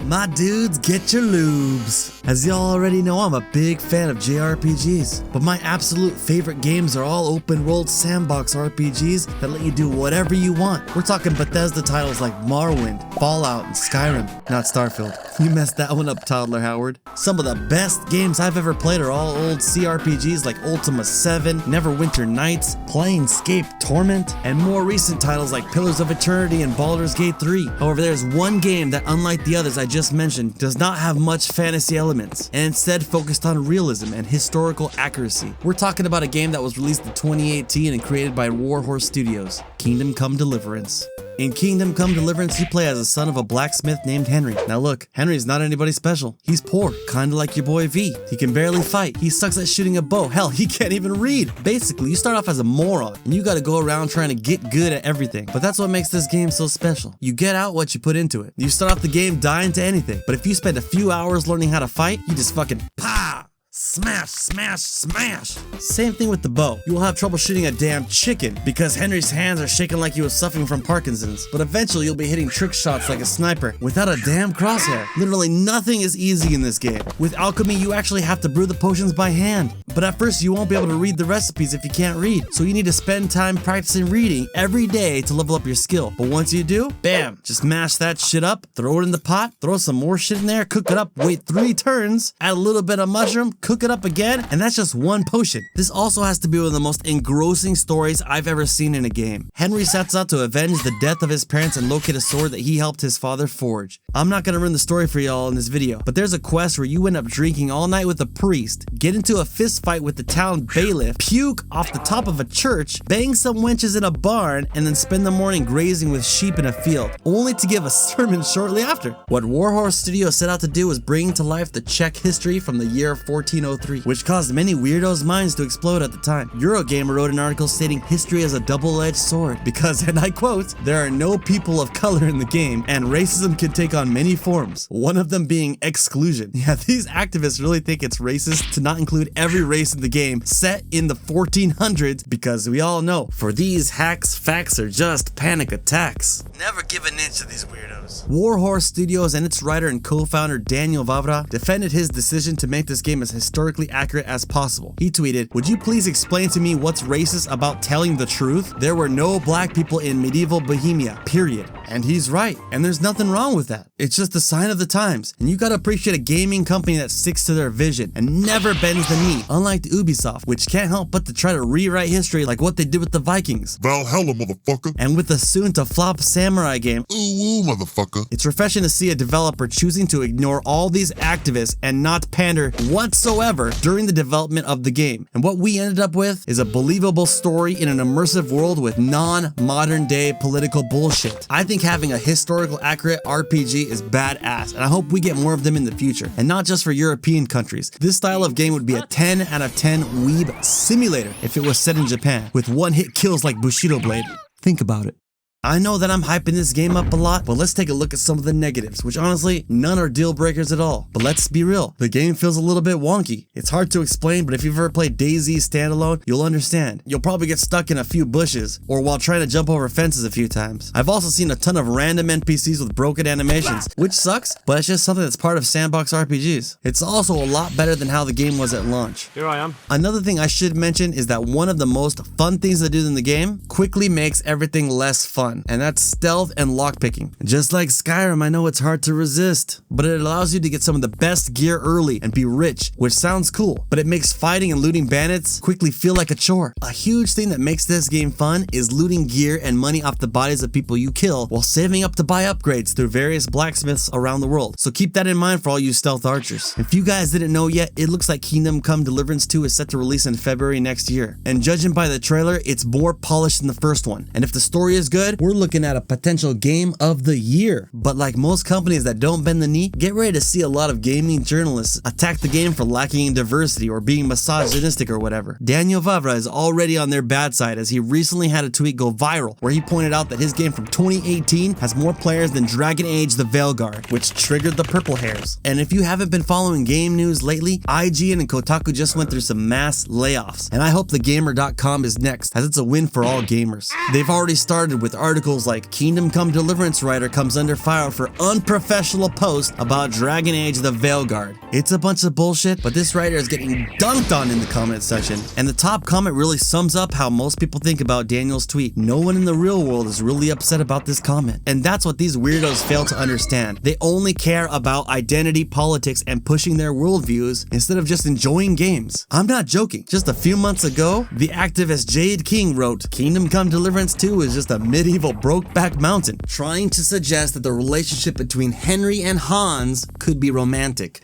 My dudes, get your lubes. As y'all already know, I'm a big fan of JRPGs, but my absolute favorite games are all open-world sandbox RPGs that let you do whatever you want. We're talking Bethesda titles like Morrowind, Fallout, and Skyrim, not Starfield. You messed that one up, Toddler Howard. Some of the best games I've ever played are all old CRPGs like Ultima 7, Neverwinter Nights, Planescape Torment, and more recent titles like Pillars of Eternity and Baldur's Gate 3. However, there's one game that, unlike the others I just mentioned, does not have much fantasy elements, and instead focused on realism and historical accuracy. We're talking about a game that was released in 2018 and created by Warhorse Studios, Kingdom Come Deliverance. In Kingdom Come Deliverance, you play as the son of a blacksmith named Henry. Now look, Henry's not anybody special. He's poor, kinda like your boy V. He can barely fight. He sucks at shooting a bow. Hell, he can't even read. Basically, you start off as a moron, and you gotta go around trying to get good at everything. But that's what makes this game so special. You get out what you put into it. You start off the game dying to anything, but if you spend a few hours learning how to fight, you just fucking POW! Smash, smash, smash. Same thing with the bow. You will have trouble shooting a damn chicken because Henry's hands are shaking like he was suffering from Parkinson's. But eventually you'll be hitting trick shots like a sniper without a damn crosshair. Literally nothing is easy in this game. With alchemy, you actually have to brew the potions by hand. But at first you won't be able to read the recipes if you can't read. So you need to spend time practicing reading every day to level up your skill. But once you do, bam, just mash that shit up, throw it in the pot, throw some more shit in there, cook it up, wait 3 turns, add a little bit of mushroom, cook it up again, and that's just one potion. This also has to be one of the most engrossing stories I've ever seen in a game. Henry sets out to avenge the death of his parents and locate a sword that he helped his father forge. I'm not gonna ruin the story for y'all in this video, but there's a quest where you end up drinking all night with a priest, get into a fist fight with the town bailiff, puke off the top of a church, bang some wenches in a barn, and then spend the morning grazing with sheep in a field, only to give a sermon shortly after. What Warhorse Studios set out to do was bring to life the Czech history from the year 1403, which caused many weirdos' minds to explode at the time. Eurogamer wrote an article stating history is a double-edged sword because, and I quote, there are no people of color in the game and racism can take on many forms, one of them being exclusion. Yeah, these activists really think it's racist to not include every race in the game set in the 1400s because we all know, for these hacks, facts are just panic attacks. Never give an inch to these weirdos. Warhorse Studios and its writer and co-founder Daniel Vávra defended his decision to make this game as historically accurate as possible. He tweeted, "Would you please explain to me what's racist about telling the truth? There were no black people in medieval Bohemia, period." And he's right, and there's nothing wrong with that. It's just a sign of the times, and you gotta appreciate a gaming company that sticks to their vision and never bends the knee, unlike Ubisoft, which can't help but to try to rewrite history like what they did with the Vikings. Valhalla, motherfucker. And with the soon-to-flop samurai game, Ooh, motherfucker. It's refreshing to see a developer choosing to ignore all these activists and not pander whatsoever during the development of the game. And what we ended up with is a believable story in an immersive world with non-modern day political bullshit. I think having a historical accurate RPG is badass, and I hope we get more of them in the future, and not just for European countries. This style of game would be a 10 out of 10 weeb simulator if it was set in Japan, with one-hit kills like Bushido Blade. Think about it. I know that I'm hyping this game up a lot, but let's take a look at some of the negatives, which honestly, none are deal breakers at all. But let's be real, the game feels a little bit wonky. It's hard to explain, but if you've ever played DayZ standalone, you'll understand. You'll probably get stuck in a few bushes, or while trying to jump over fences a few times. I've also seen a ton of random NPCs with broken animations, which sucks, but it's just something that's part of sandbox RPGs. It's also a lot better than how the game was at launch. Here I am. Another thing I should mention is that one of the most fun things to do in the game quickly makes everything less fun. And that's stealth and lockpicking. Just like Skyrim, I know it's hard to resist, but it allows you to get some of the best gear early and be rich, which sounds cool, but it makes fighting and looting bandits quickly feel like a chore. A huge thing that makes this game fun is looting gear and money off the bodies of people you kill while saving up to buy upgrades through various blacksmiths around the world. So keep that in mind for all you stealth archers. If you guys didn't know yet, it looks like Kingdom Come Deliverance II is set to release in February next year. And judging by the trailer, it's more polished than the first one. And if the story is good, we're looking at a potential game of the year. But like most companies that don't bend the knee, get ready to see a lot of gaming journalists attack the game for lacking in diversity or being misogynistic or whatever. Daniel Vávra is already on their bad side, as he recently had a tweet go viral where he pointed out that his game from 2018 has more players than Dragon Age the Veilguard, which triggered the purple hairs. And if you haven't been following game news lately, IGN and Kotaku just went through some mass layoffs, and I hope the Gamer.com is next, as it's a win for all gamers. They've already started with articles like Kingdom Come Deliverance writer comes under fire for unprofessional post about Dragon Age the Veilguard. It's a bunch of bullshit, but this writer is getting dunked on in the comment section. And the top comment really sums up how most people think about Daniel's tweet. No one in the real world is really upset about this comment. And that's what these weirdos fail to understand. They only care about identity politics and pushing their worldviews instead of just enjoying games. I'm not joking. Just a few months ago, the activist Jade King wrote, Kingdom Come Deliverance II is just a medieval Brokeback Mountain, trying to suggest that the relationship between Henry and Hans could be romantic.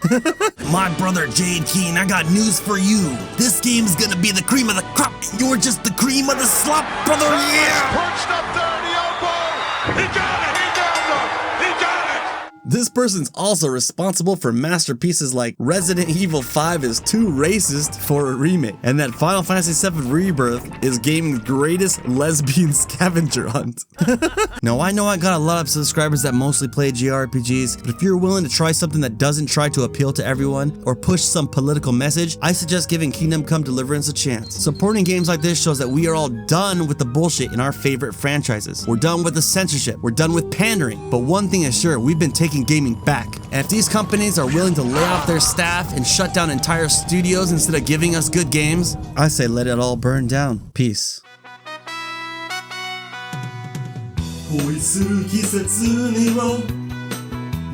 My brother Jade King, I got news for you. This game's gonna be the cream of the crop, and you're just the cream of the slop, brother. Yeah! Perched up there, the elbow. He got it. He got it. He got it. This person's also responsible for masterpieces like Resident Evil 5 is too racist for a remake, and that Final Fantasy VII Rebirth is gaming's greatest lesbian scavenger hunt. Now, I know I got a lot of subscribers that mostly play JRPGs, but if you're willing to try something that doesn't try to appeal to everyone or push some political message, I suggest giving Kingdom Come Deliverance a chance. Supporting games like this shows that we are all done with the bullshit in our favorite franchises. We're done with the censorship, we're done with pandering, but one thing is sure, we've been taking gaming back. And if these companies are willing to lay off their staff and shut down entire studios instead of giving us good games, I say let it all burn down. Peace. 恋する季節には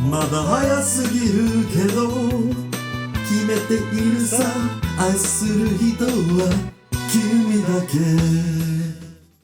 まだ早すぎるけど決めているさ愛する人は君だけ